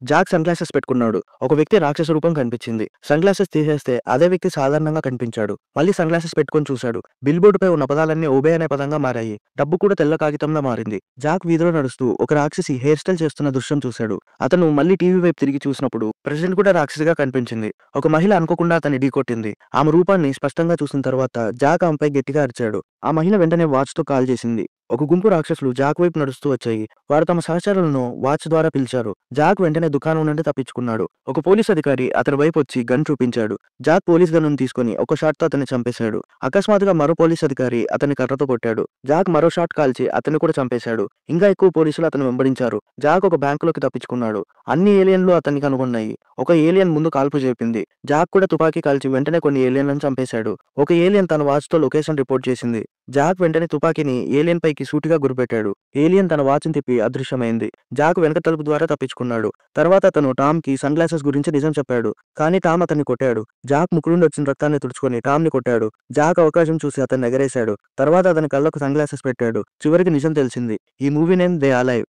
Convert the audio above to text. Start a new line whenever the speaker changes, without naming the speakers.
Jack sun glasses పెట్టుకున్నాడు. ఒక వ్యక్తి రాక్షస రూపం కనిపించింది. సన్ గ్లాసెస్ తీసేస్తే అదే వ్యక్తి సాధారణంగా కనిపించాడు. మళ్ళీ సన్ గ్లాసెస్ పెట్టుకొని చూశాడు. బిల్ బోర్డుపై ఉన్న పదాలన్నీ ఓబే అనే పదంగా మారాయి. డబ్బు కూడా తెల్ల కాగితంలా మారింది. జాక్ వీధిలో నడుస్తూ ఒక రాక్షసి హెయిర్ స్టైల్ చేస్తున్న దృశ్యం చూశాడు. అతను మళ్ళీ టీవీ వైపు తిరిగి చూసినప్పుడు ప్రెసిడెంట్ కూడా రాక్షసిగా కనిపించింది. ఒక మహిళ అనుకోకుండా అతన్ని ఢీకొట్టింది. ఆమె రూపాన్ని స్పష్టంగా చూసిన తర్వాత జాక్ ఆమెపై గట్టిగా అరిచాడు. ఆ మహిళ వెంటనే వాచ్తో కాల్ చేసింది. ఒక గుంపు రాక్షసులు జాక్ వైపు నడుస్తూ వచ్చాయి. వారు తమ సహచరులను వాచ్ ద్వారా పిలిచారు. జాక్ వెంటనే దుకాణం నుండి తప్పించుకున్నాడు. ఒక పోలీస్ అధికారి అతని వైపు వచ్చి గన్ చూపించాడు. జాక్ పోలీస్ గన్ను తీసుకుని ఒక షాట్ తో అతన్ని చంపేశాడు. అకస్మాత్తుగా మరో పోలీస్ అధికారి అతన్ని కర్రతో కొట్టాడు. జాక్ మరో షాట్ కాల్చి అతన్ని కూడా చంపేశాడు. ఇంకా ఎక్కువ పోలీసులు అతను వెంబడించారు. జాక్ ఒక బ్యాంకులోకి తప్పించుకున్నాడు. అన్ని ఏలియన్లు అతన్ని కనుగొన్నాయి. ఒక ఏలియన్ ముందు కాల్పు చేపింది. జాక్ కూడా తుపాకీ కాల్చి వెంటనే కొన్ని ఏలియన్లను చంపేశాడు. ఒక ఏలియన్ తన వాచ్ తో లొకేషన్ రిపోర్ట్ చేసింది. జాక్ వెంటనే తుపాకీని ఏలియన్ పైకి సూటిగా గురిపెట్టాడు. ఏలియన్ తన వాచ్ని తిప్పి అదృశ్యమైంది. జాక్ వెనక తలుపు ద్వారా తప్పించుకున్నాడు. తర్వాత అతను టామ్ కి సన్ గ్లాసెస్ గురించి నిజం చెప్పాడు. కానీ టామ్ అతన్ని కొట్టాడు. జాక్ ముక్కు నుండి వచ్చిన రక్తాన్ని తుడుచుకొని టామ్ ని కొట్టాడు. జాక్ అవకాశం చూసి అతన్ని ఎగరేశాడు. తర్వాత అతని కళ్ళకు సన్ గ్లాసెస్ పెట్టాడు. చివరికి నిజం తెలిసింది. ఈ మూవీ నేమ్ దే అలైవ్.